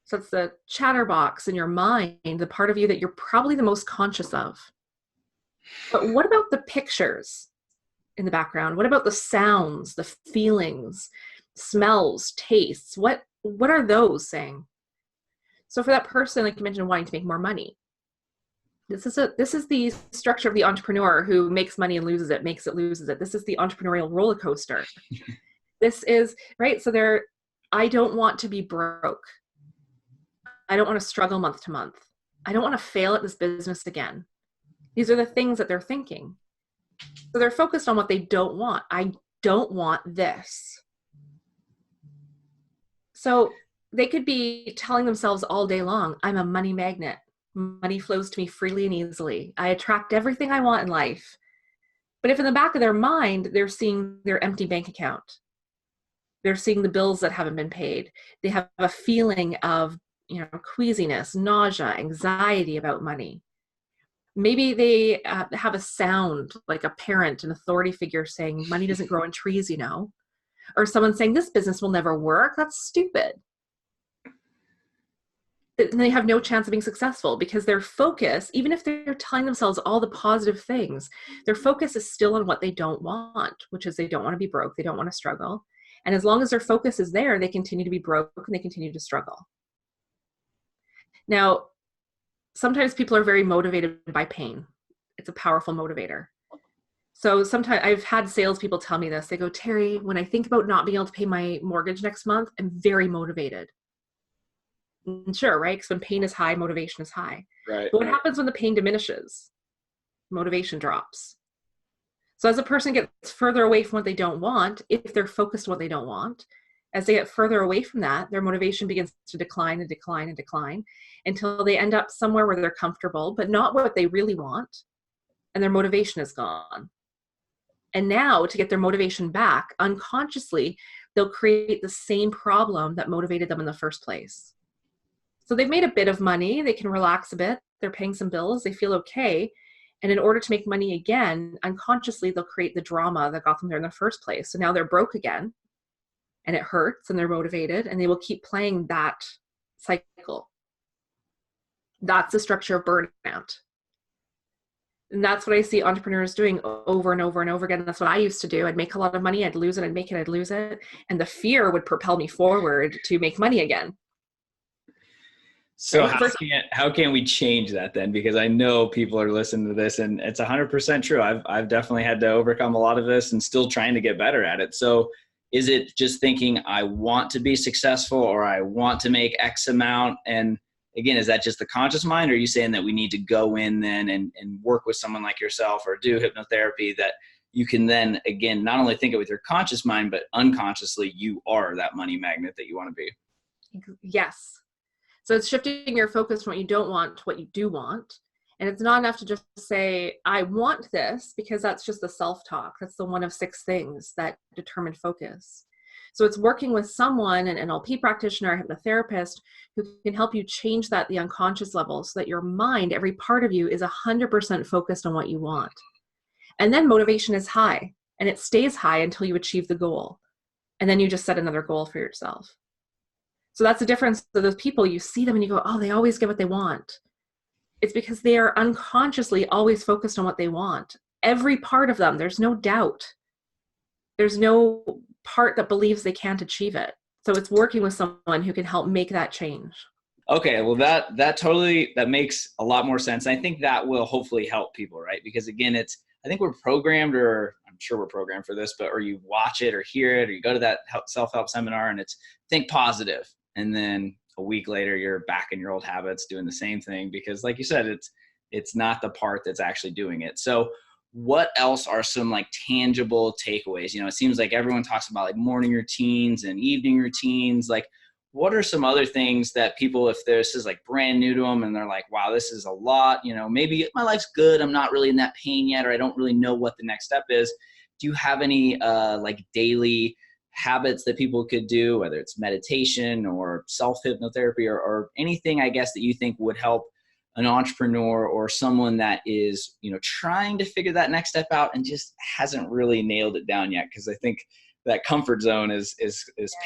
So it's the chatterbox in your mind, the part of you that you're probably the most conscious of. But what about the pictures in the background? What about the sounds, the feelings, smells, tastes? What are those saying? So for that person, like you mentioned, wanting to make more money, this is the structure of the entrepreneur who makes money and loses it, makes it, loses it. This is the entrepreneurial roller coaster. This is, right? So I don't want to be broke. I don't want to struggle month to month. I don't want to fail at this business again. These are the things that they're thinking. So they're focused on what they don't want. I don't want this. So they could be telling themselves all day long, I'm a money magnet. Money flows to me freely and easily. I attract everything I want in life. But if in the back of their mind, they're seeing their empty bank account, they're seeing the bills that haven't been paid, they have a feeling of queasiness, nausea, anxiety about money. Maybe they have a sound like a parent, an authority figure saying money doesn't grow on trees, or someone saying this business will never work. That's stupid. And they have no chance of being successful because their focus, even if they're telling themselves all the positive things, their focus is still on what they don't want, which is they don't want to be broke. They don't want to struggle. And as long as their focus is there, they continue to be broke and they continue to struggle. Now, sometimes people are very motivated by pain. It's a powerful motivator. So sometimes I've had salespeople tell me this. They go, Teri, when I think about not being able to pay my mortgage next month, I'm very motivated. And sure, right? Because when pain is high, motivation is high. Right. But what happens when the pain diminishes? Motivation drops. So as a person gets further away from what they don't want, if they're focused on what they don't want, as they get further away from that, their motivation begins to decline and decline and decline until they end up somewhere where they're comfortable, but not what they really want. And their motivation is gone. And now to get their motivation back, unconsciously, they'll create the same problem that motivated them in the first place. So they've made a bit of money. They can relax a bit. They're paying some bills. They feel okay. And in order to make money again, unconsciously, they'll create the drama that got them there in the first place. So now they're broke again. And it hurts and they're motivated and they will keep playing that cycle. That's the structure of burnout. And that's what I see entrepreneurs doing over and over and over again. That's what I used to do. I'd make a lot of money, I'd lose it, I'd make it, I'd lose it. And the fear would propel me forward to make money again. So how can we change that then? Because I know people are listening to this and it's 100% true. I've definitely had to overcome a lot of this and still trying to get better at it. So is it just thinking I want to be successful or I want to make X amount? And again, is that just the conscious mind? Or are you saying that we need to go in then and work with someone like yourself or do hypnotherapy that you can then, again, not only think it with your conscious mind, but unconsciously you are that money magnet that you want to be? Yes. So it's shifting your focus from what you don't want to what you do want. And it's not enough to just say, I want this, because that's just the self-talk. That's the one of 6 things that determine focus. So it's working with someone, an NLP practitioner, a hypnotherapist, who can help you change that at the unconscious level so that your mind, every part of you, is 100% focused on what you want. And then motivation is high, and it stays high until you achieve the goal. And then you just set another goal for yourself. So that's the difference. So those people, you see them and you go, oh, they always get what they want. It's because they are unconsciously always focused on what they want. Every part of them, there's no doubt. There's no part that believes they can't achieve it. So it's working with someone who can help make that change. Okay, well that makes a lot more sense. I think that will hopefully help people, right? Because again, I think we're programmed, or I'm sure we're programmed for this, but or you watch it or hear it, or you go to that self-help seminar and it's think positive, and then a week later you're back in your old habits doing the same thing, because like you said, it's not the part that's actually doing it. So what else are some like tangible takeaways? It seems like everyone talks about like morning routines and evening routines. Like, what are some other things that people, if this is like brand new to them and they're like, wow, this is a lot, maybe my life's good, I'm not really in that pain yet, or I don't really know what the next step is. Do you have any like daily habits that people could do, whether it's meditation or self-hypnotherapy or anything, I guess, that you think would help an entrepreneur or someone that is, trying to figure that next step out and just hasn't really nailed it down yet? Because I think that comfort zone is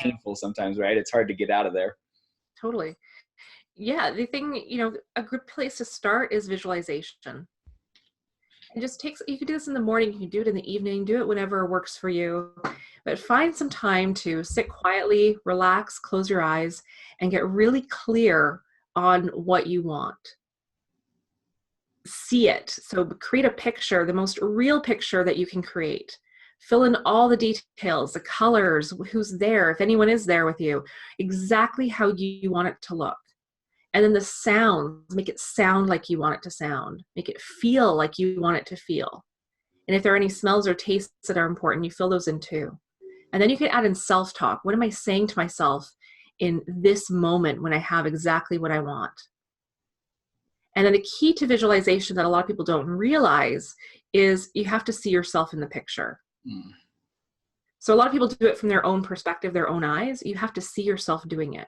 painful sometimes, right? It's hard to get out of there. Totally. Yeah. The thing, a good place to start is visualization. It just you can do this in the morning, you can do it in the evening, do it whenever works for you, but find some time to sit quietly, relax, close your eyes, and get really clear on what you want. See it. So create a picture, the most real picture that you can create. Fill in all the details, the colors, who's there, if anyone is there with you, exactly how you want it to look. And then the sounds, make it sound like you want it to sound. Make it feel like you want it to feel. And if there are any smells or tastes that are important, you fill those in too. And then you can add in self-talk. What am I saying to myself in this moment when I have exactly what I want? And then the key to visualization that a lot of people don't realize is you have to see yourself in the picture. So a lot of people do it from their own perspective, their own eyes. You have to see yourself doing it.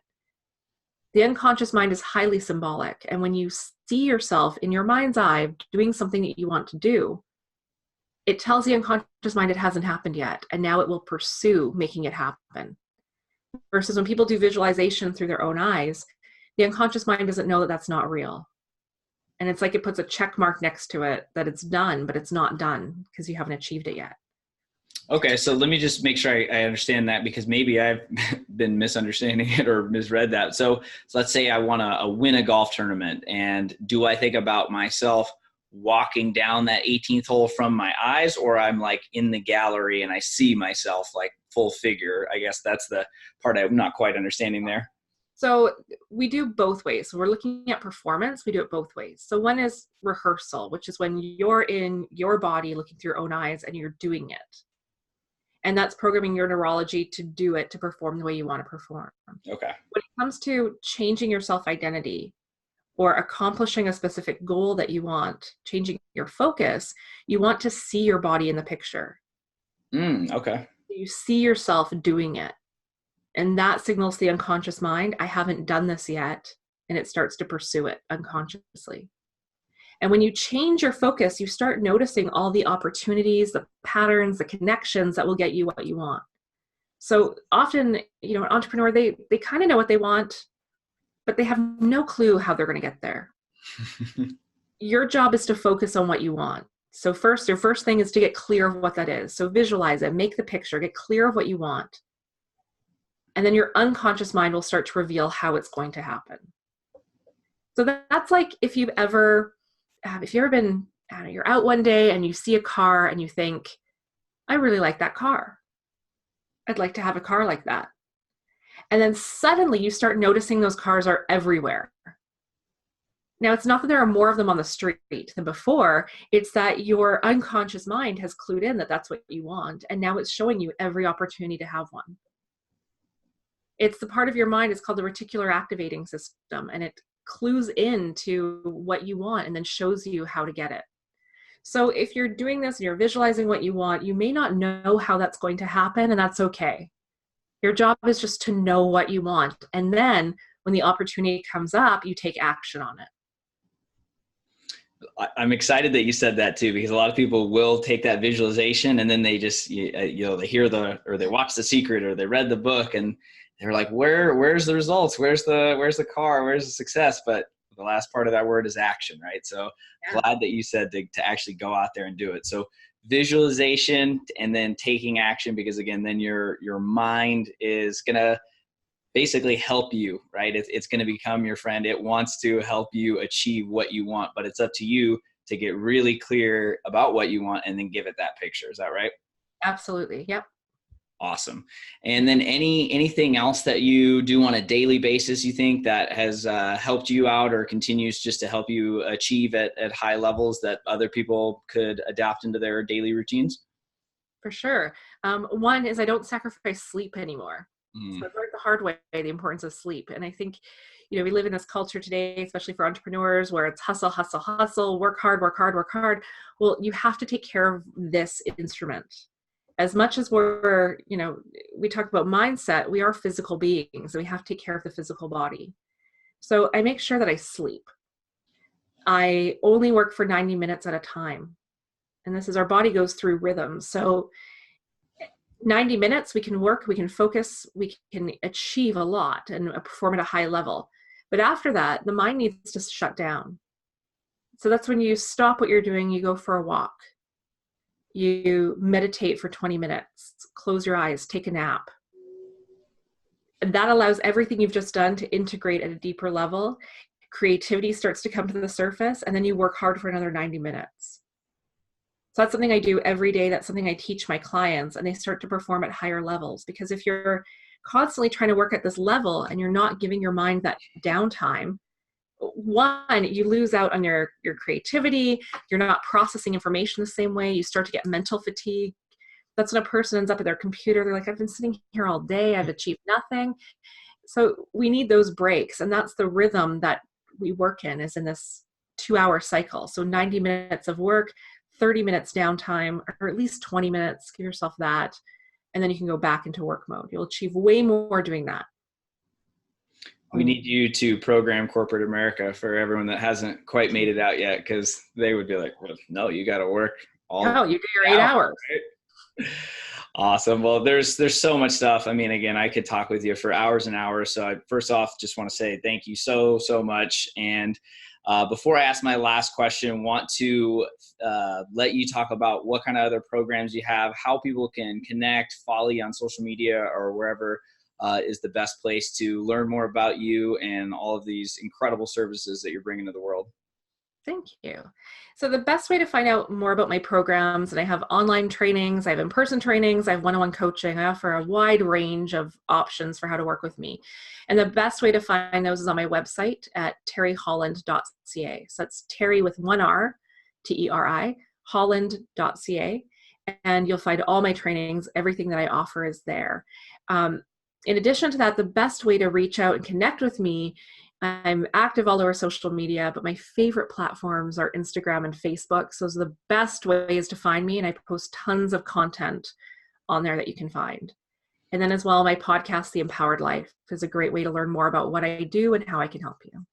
The unconscious mind is highly symbolic. And when you see yourself in your mind's eye doing something that you want to do, it tells the unconscious mind it hasn't happened yet. And now it will pursue making it happen. Versus when people do visualization through their own eyes, the unconscious mind doesn't know that that's not real. And it's like it puts a check mark next to it that it's done, but it's not done because you haven't achieved it yet. Okay, so let me just make sure I understand that, because maybe I've been misunderstanding it or misread that. So let's say I want to win a golf tournament, and do I think about myself walking down that 18th hole from my eyes, or I'm like in the gallery and I see myself like full figure? I guess that's the part I'm not quite understanding there. So we do both ways. So we're looking at performance. We do it both ways. So one is rehearsal, which is when you're in your body looking through your own eyes and you're doing it. And that's programming your neurology to do it, to perform the way you want to perform. Okay. When it comes to changing your self-identity or accomplishing a specific goal that you want, changing your focus, you want to see your body in the picture. Okay. You see yourself doing it. And that signals the unconscious mind, I haven't done this yet. And it starts to pursue it unconsciously. And when you change your focus, you start noticing all the opportunities, the patterns, the connections that will get you what you want. So often, an entrepreneur, they kind of know what they want, but they have no clue how they're going to get there. Your job is to focus on what you want. So your first thing is to get clear of what that is. So visualize it, make the picture, get clear of what you want. And then your unconscious mind will start to reveal how it's going to happen. So that's like if you've ever been, you're out one day and you see a car and you think, I really like that car. I'd like to have a car like that. And then suddenly you start noticing those cars are everywhere. Now, it's not that there are more of them on the street than before. It's that your unconscious mind has clued in that that's what you want. And now it's showing you every opportunity to have one. It's the part of your mind, it's called the reticular activating system. And it clues into what you want and then shows you how to get it. So if you're doing this and you're visualizing what you want, you may not know how that's going to happen, and that's okay. Your job is just to know what you want. And then when the opportunity comes up, you take action on it. I'm excited that you said that too, because a lot of people will take that visualization and then they just, they hear or they watch The Secret or they read the book and they're like, where's the results? Where's the car? Where's the success? But the last part of that word is action, right? So glad that you said to actually go out there and do it. So visualization, and then taking action, because again, then your mind is going to basically help you, right? It's going to become your friend. It wants to help you achieve what you want, but it's up to you to get really clear about what you want and then give it that picture. Is that right? Absolutely. Yep. Awesome. And then anything else that you do on a daily basis you think that has helped you out or continues just to help you achieve at high levels that other people could adapt into their daily routines? For sure. One is I don't sacrifice sleep anymore. So I've learned the hard way the importance of sleep. And I think, we live in this culture today, especially for entrepreneurs, where it's hustle, hustle, hustle, work hard, work hard, work hard. Well, you have to take care of this instrument. As much as we talk about mindset, we are physical beings. So we have to take care of the physical body. So I make sure that I sleep. I only work for 90 minutes at a time. And this is, our body goes through rhythms. So 90 minutes, we can work, we can focus, we can achieve a lot and perform at a high level. But after that, the mind needs to shut down. So that's when you stop what you're doing, you go for a walk. You meditate for 20 minutes, close your eyes, take a nap. And that allows everything you've just done to integrate at a deeper level. Creativity starts to come to the surface, and then you work hard for another 90 minutes. So that's something I do every day. That's something I teach my clients, and they start to perform at higher levels. Because if you're constantly trying to work at this level and you're not giving your mind that downtime, one, you lose out on your creativity. You're not processing information the same way. You start to get mental fatigue. That's when a person ends up at their computer. They're like, I've been sitting here all day. I've achieved nothing. So we need those breaks. And that's the rhythm that we work in, is in this 2-hour cycle. So 90 minutes of work, 30 minutes downtime, or at least 20 minutes, give yourself that. And then you can go back into work mode. You'll achieve way more doing that. We need you to program corporate America for everyone that hasn't quite made it out yet, because they would be like, well, no, you got to work all. No, you do your 8 hours. Right? Awesome. Well, there's so much stuff. I mean, again, I could talk with you for hours and hours. So I first off just want to say thank you so much. And before I ask my last question, want to let you talk about what kind of other programs you have, how people can connect, follow you on social media or wherever is the best place to learn more about you and all of these incredible services that you're bringing to the world. Thank you. So the best way to find out more about my programs, and I have online trainings, I have in-person trainings, I have one-on-one coaching. I offer a wide range of options for how to work with me. And the best way to find those is on my website at teriholland.ca. So that's Teri with one R, Teri, holland.ca. And you'll find all my trainings. Everything that I offer is there. In addition to that, the best way to reach out and connect with me, I'm active all over social media, but my favorite platforms are Instagram and Facebook. So those are the best ways to find me. And I post tons of content on there that you can find. And then as well, my podcast, The Empowered Life, is a great way to learn more about what I do and how I can help you.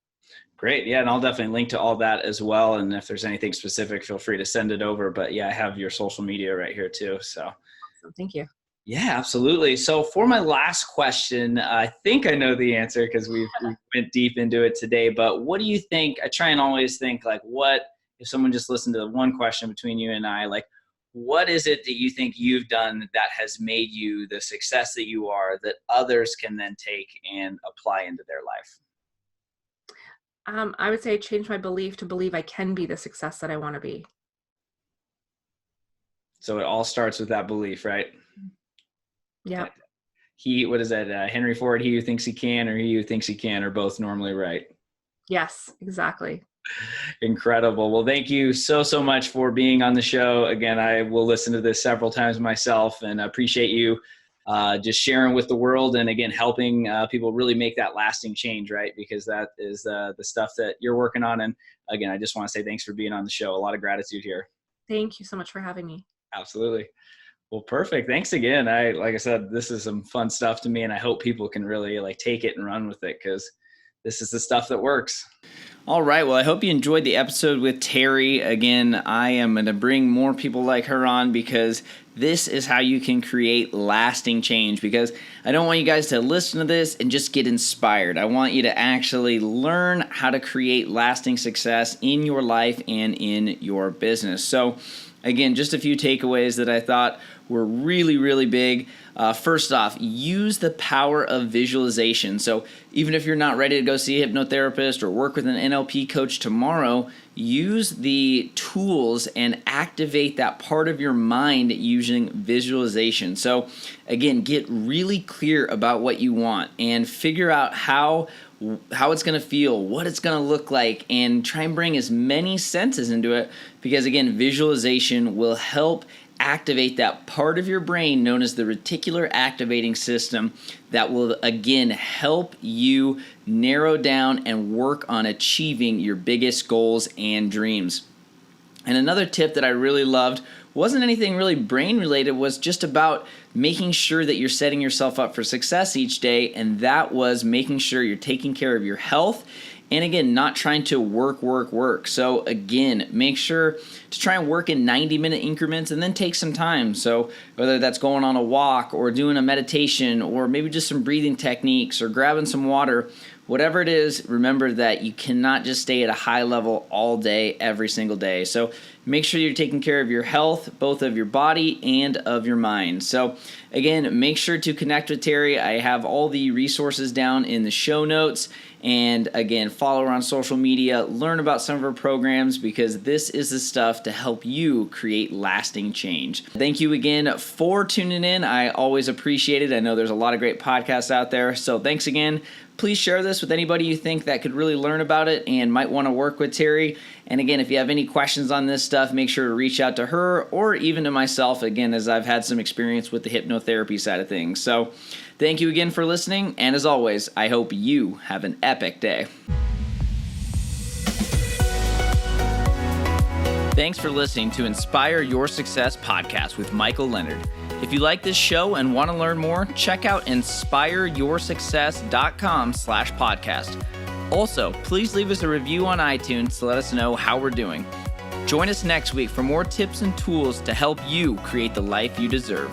Great. Yeah. And I'll definitely link to all that as well. And if there's anything specific, feel free to send it over. But yeah, I have your social media right here too. So awesome. Thank you. Yeah, absolutely. So for my last question, I think I know the answer because we went deep into it today, but what do you think? I try and always think like, what, if someone just listened to the one question between you and I, like, what is it that you think you've done that has made you the success that you are that others can then take and apply into their life? I would say I changed my belief to believe I can be the success that I want to be. So it all starts with that belief, right? Yeah. What is that? Henry Ford, he who thinks he can or he who thinks he can are both normally right. Yes, exactly. Incredible. Well, thank you so much for being on the show. Again, I will listen to this several times myself and appreciate you just sharing with the world and again, helping people really make that lasting change, right? Because that is the stuff that you're working on. And again, I just want to say thanks for being on the show. A lot of gratitude here. Thank you so much for having me. Absolutely. Well, perfect. Thanks again. Like I said, this is some fun stuff to me and I hope people can really like take it and run with it because this is the stuff that works. All right. Well, I hope you enjoyed the episode with Teri. Again, I am going to bring more people like her on because this is how you can create lasting change, because I don't want you guys to listen to this and just get inspired. I want you to actually learn how to create lasting success in your life and in your business. So again, just a few takeaways that I thought were really, really big. First off, use the power of visualization. So even if you're not ready to go see a hypnotherapist or work with an NLP coach tomorrow, use the tools and activate that part of your mind using visualization. So again, get really clear about what you want and figure out how it's going to feel, what it's going to look like, and try and bring as many senses into it, because again, visualization will help activate that part of your brain known as the reticular activating system that will again help you narrow down and work on achieving your biggest goals and dreams. And another tip that I really loved wasn't anything really brain related, was just about making sure that you're setting yourself up for success each day, and that was making sure you're taking care of your health. And again, not trying to work. So again, make sure to try and work in 90-minute increments and then take some time. So whether that's going on a walk or doing a meditation or maybe just some breathing techniques or grabbing some water, whatever it is, remember that you cannot just stay at a high level all day, every single day. So make sure you're taking care of your health, both of your body and of your mind. So again, make sure to connect with Teri. I have all the resources down in the show notes. And again, follow her on social media, learn about some of her programs, because this is the stuff to help you create lasting change. Thank you again for tuning in. I always appreciate it. I know there's a lot of great podcasts out there. So thanks again. Please share this with anybody you think that could really learn about it and might want to work with Teri. And again, if you have any questions on this stuff, make sure to reach out to her or even to myself, again, as I've had some experience with the hypnotherapy side of things. So thank you again for listening. And as always, I hope you have an epic day. Thanks for listening to Inspire Your Success podcast with Michael Leonard. If you like this show and want to learn more, check out inspireyoursuccess.com/podcast. Also, please leave us a review on iTunes to let us know how we're doing. Join us next week for more tips and tools to help you create the life you deserve.